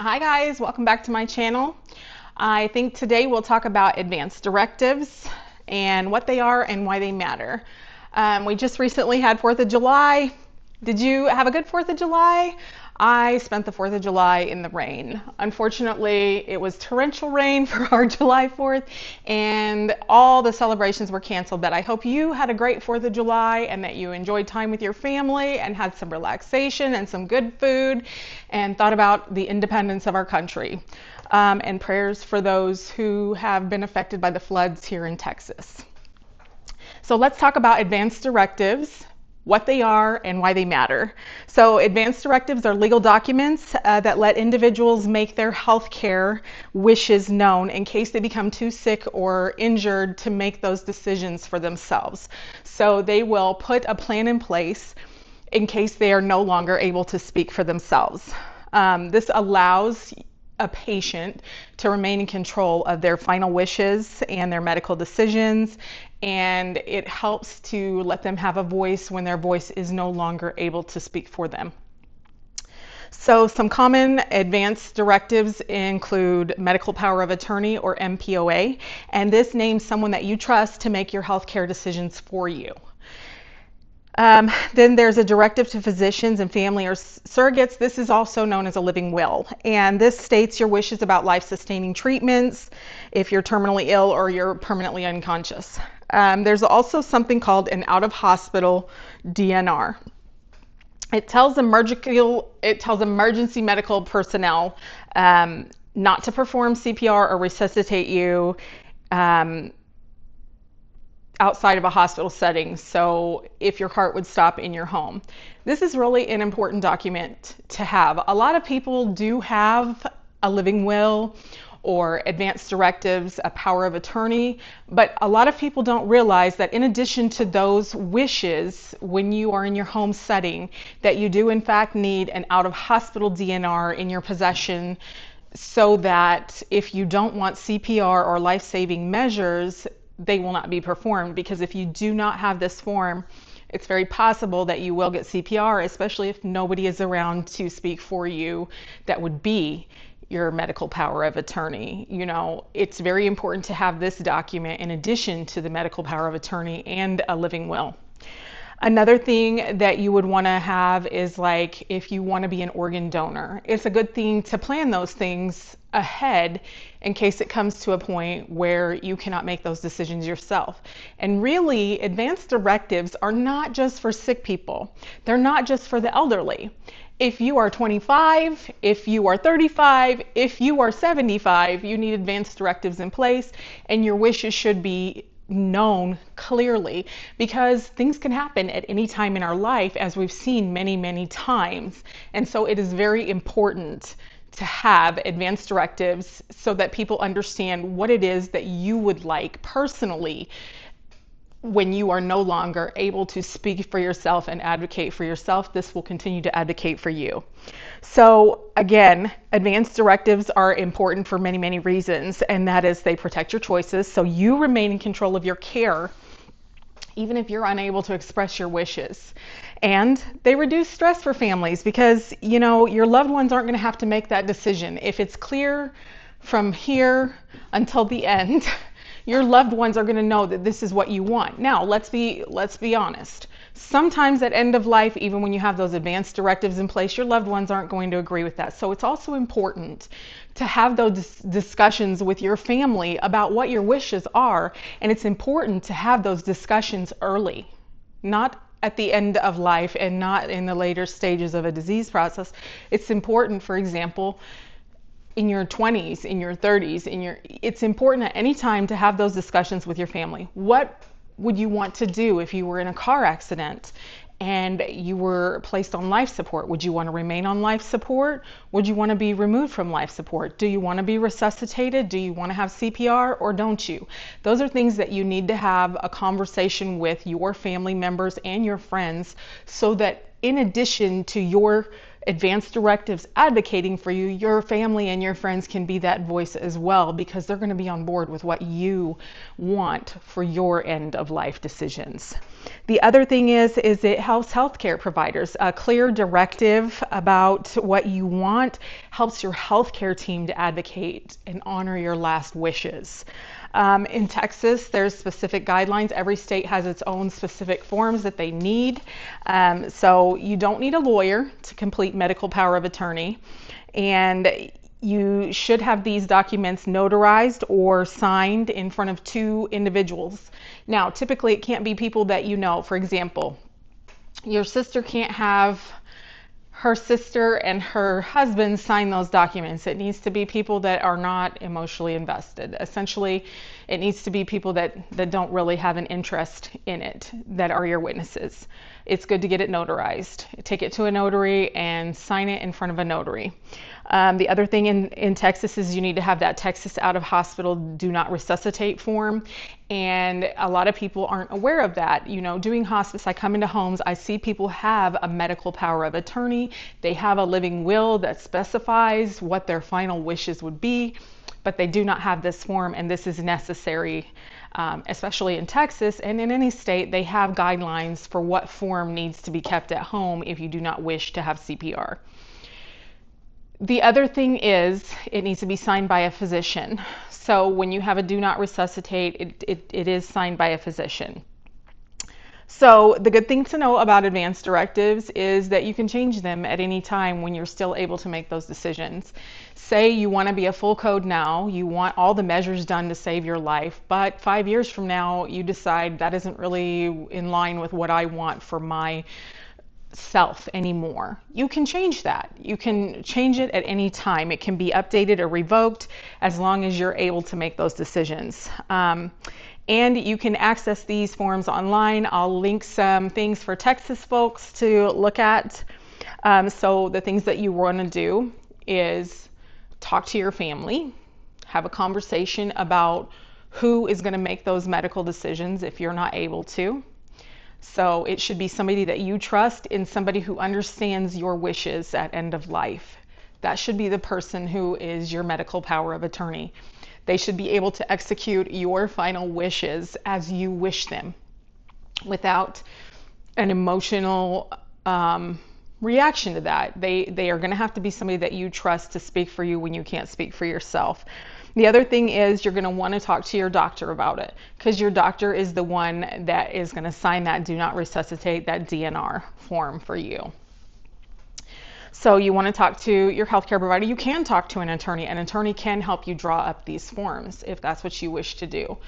Hi guys, welcome back to my channel. I think today we'll talk about advanced directives and what they are and why they matter. We just recently had 4th of July. Did you have a good 4th of July? I spent the 4th of July in the rain. Unfortunately, it was torrential rain for our July 4th and all the celebrations were canceled, but I hope you had a great 4th of July and that you enjoyed time with your family and had some relaxation and some good food and thought about the independence of our country. And prayers for those who have been affected by the floods here in Texas. So let's talk about advanced directives, what they are and why they matter. So advanced directives are legal documents that let individuals make their health care wishes known in case they become too sick or injured to make those decisions for themselves. So they will put a plan in place in case they are no longer able to speak for themselves. This allows a patient to remain in control of their final wishes and their medical decisions, and it helps to let them have a voice when their voice is no longer able to speak for them. So some common advanced directives include medical power of attorney, or MPOA, and this names someone that you trust to make your healthcare decisions for you. Then there's a directive to physicians and family or surrogates. This is also known as a living will, and this states your wishes about life-sustaining treatments if you're terminally ill or you're permanently unconscious. There's also something called an out-of-hospital DNR. It tells emergency medical personnel not to perform CPR or resuscitate you outside of a hospital setting, so if your heart would stop in your home. This is really an important document to have. A lot of people do have a living will or advanced directives, a power of attorney, but a lot of people don't realize that in addition to those wishes when you are in your home setting, that you do in fact need an out-of-hospital DNR in your possession, so that if you don't want CPR or life-saving measures, they will not be performed. Because if you do not have this form, it's very possible that you will get CPR, especially if nobody is around to speak for you that would be your medical power of attorney. You know, it's very important to have this document in addition to the medical power of attorney and a living will. Another thing that you would want to have is, like, if you want to be an organ donor, it's a good thing to plan those things ahead in case it comes to a point where you cannot make those decisions yourself. And really, advanced directives are not just for sick people. They're not just for the elderly. If you are 25, if you are 35, if you are 75, you need advanced directives in place, and your wishes should be known clearly, because things can happen at any time in our life, as we've seen many times. And so it is very important to have advanced directives so that people understand what it is that you would like personally when you are no longer able to speak for yourself and advocate for yourself. This will continue to advocate for you. So again, advanced directives are important for many reasons, and that is they protect your choices, so you remain in control of your care even if you're unable to express your wishes. And they reduce stress for families, because you know your loved ones aren't going to have to make that decision. If it's clear from here until the end, your loved ones are going to know that this is what you want. Now, let's be honest. Sometimes at end of life, even when you have those advanced directives in place, your loved ones aren't going to agree with that. So it's also important to have those discussions with your family about what your wishes are. And it's important to have those discussions early, not at the end of life and not in the later stages of a disease process. It's important, for example, in your 20s, in your 30s, it's important at any time to have those discussions with your family. What would you want to do if you were in a car accident and you were placed on life support? Would you want to remain on life support? Would you want to be removed from life support? Do you want to be resuscitated? Do you want to have CPR, or don't you? Those are things that you need to have a conversation with your family members and your friends, so that in addition to your advanced directives advocating for you, your family and your friends can be that voice as well, because they're going to be on board with what you want for your end of life decisions. The other thing is it helps healthcare providers. A clear directive about what you want helps your healthcare team to advocate and honor your last wishes. In Texas, there's specific guidelines. Every state has its own specific forms that they need. So you don't need a lawyer to complete medical power of attorney. And you should have these documents notarized or signed in front of two individuals. Now, typically it can't be people that you know. For example, your sister can't have her sister and her husband sign those documents. It needs to be people that are not emotionally invested. Essentially, it needs to be people that don't really have an interest in it, that are your witnesses. It's good to get it notarized. Take it to a notary and sign it in front of a notary. The other thing in Texas is you need to have that Texas out of hospital do not resuscitate form. And a lot of people aren't aware of that. You know, doing hospice, I come into homes, I see people have a medical power of attorney. They have a living will that specifies what their final wishes would be, but they do not have this form, and this is necessary. Especially in Texas and in any state, they have guidelines for what form needs to be kept at home if you do not wish to have CPR. The other thing is it needs to be signed by a physician. So when you have a do not resuscitate, it is signed by a physician. So the good thing to know about advanced directives is that you can change them at any time when you're still able to make those decisions. Say you want to be a full code now, you want all the measures done to save your life, but 5 years from now you decide that isn't really in line with what I want for my self anymore. You can change that. You can change it at any time. It can be updated or revoked as long as you're able to make those decisions. And you can access these forms online. I'll link some things for Texas folks to look at. So the things that you want to do is talk to your family, have a conversation about who is going to make those medical decisions if you're not able to. So it should be somebody that you trust and somebody who understands your wishes at end of life. That should be the person who is your medical power of attorney. They should be able to execute your final wishes as you wish them without an emotional reaction to that. They are going to have to be somebody that you trust to speak for you when you can't speak for yourself. The other thing is you're going to want to talk to your doctor about it, because your doctor is the one that is going to sign that do not resuscitate, that DNR form for you. So you want to talk to your healthcare provider. You can talk to an attorney. An attorney can help you draw up these forms if that's what you wish to do.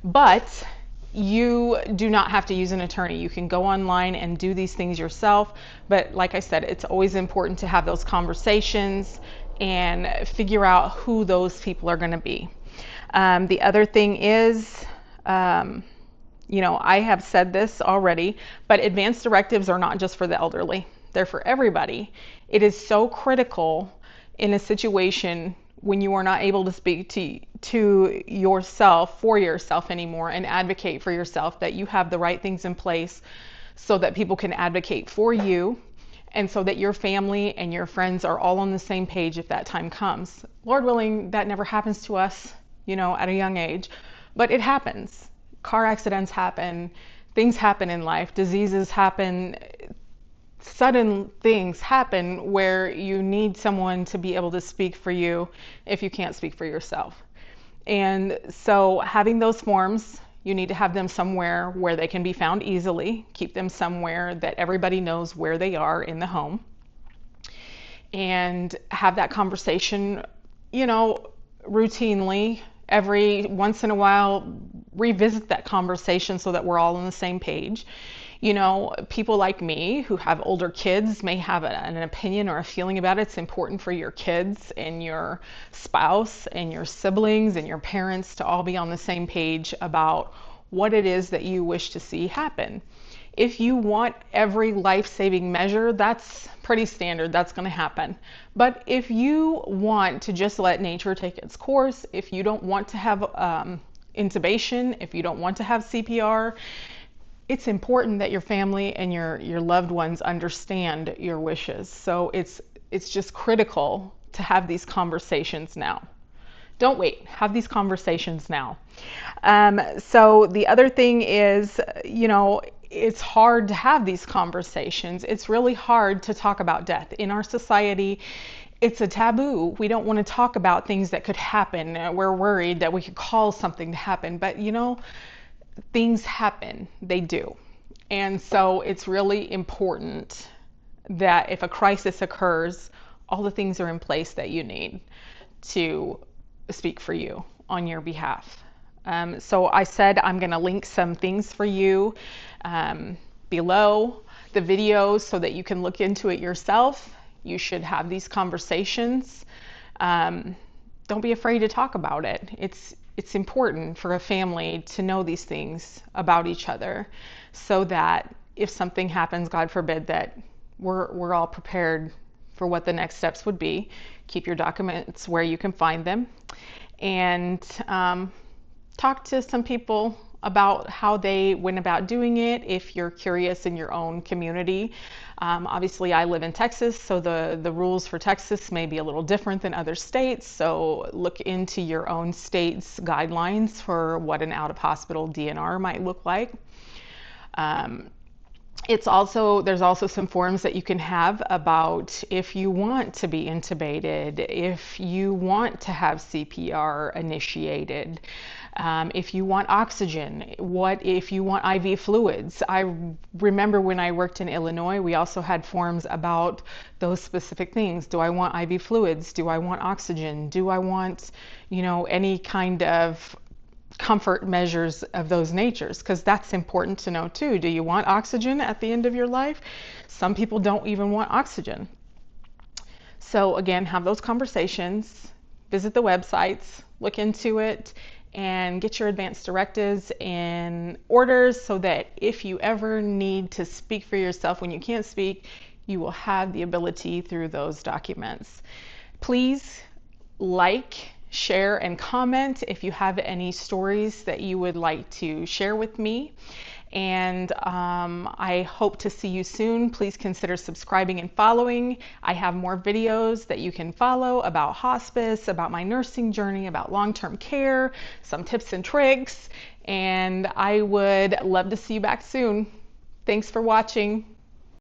But you do not have to use an attorney. You can go online and do these things yourself. But like I said, it's always important to have those conversations and figure out who those people are going to be. The other thing is, you know, I have said this already, but advanced directives are not just for the elderly. They're for everybody. It is so critical in a situation when you are not able to speak to yourself, for yourself anymore, and advocate for yourself, that you have the right things in place so that people can advocate for you, and so that your family and your friends are all on the same page if that time comes. Lord willing, that never happens to us, you know, at a young age, but it happens. Car accidents happen, things happen in life, diseases happen, sudden things happen where you need someone to be able to speak for you if you can't speak for yourself. And so having those forms, you need to have them somewhere where they can be found easily. Keep them somewhere that everybody knows where they are in the home. And have that conversation, you know, routinely. Every once in a while, revisit that conversation so that we're all on the same page. You know, people like me who have older kids may have an opinion or a feeling about it. It's important for your kids and your spouse and your siblings and your parents to all be on the same page about what it is that you wish to see happen. If you want every life-saving measure, that's pretty standard. That's going to happen. But if you want to just let nature take its course, if you don't want to have intubation, if you don't want to have CPR, it's important that your family and your loved ones understand your wishes. So it's just critical to have these conversations now. Don't wait. Have these conversations now. So the other thing is, it's hard to have these conversations. It's really hard to talk about death. In our society, it's a taboo. We don't want to talk about things that could happen. We're worried that we could cause something to happen. But things happen. They do. And so it's really important that if a crisis occurs, all the things are in place that you need to speak for you on your behalf. So I said I'm going to link some things for you below the videos so that you can look into it yourself. You should have these conversations. Don't be afraid to talk about it. It's important for a family to know these things about each other so that if something happens, God forbid, that we're all prepared for what the next steps would be. Keep your documents where you can find them, and talk to some people about how they went about doing it if you're curious in your own community. Obviously, I live in Texas, so the rules for Texas may be a little different than other states. So look into your own state's guidelines for what an out-of-hospital DNR might look like. There's also some forms that you can have about if you want to be intubated, if you want to have CPR initiated, if you want oxygen, what if you want IV fluids. I remember when I worked in Illinois, we also had forms about those specific things. Do I want IV fluids? Do I want oxygen? Do I want, any kind of comfort measures of those natures, because that's important to know too. Do you want oxygen at the end of your life? Some people don't even want oxygen. So again, have those conversations, visit the websites, look into it, and get your advanced directives and orders so that if you ever need to speak for yourself when you can't speak, you will have the ability through those documents. Please share and comment if you have any stories that you would like to share with me. And I hope to see you soon. Please consider subscribing and following. I have more videos that you can follow about hospice, about my nursing journey, about long-term care, some tips and tricks. And I would love to see you back soon. Thanks for watching.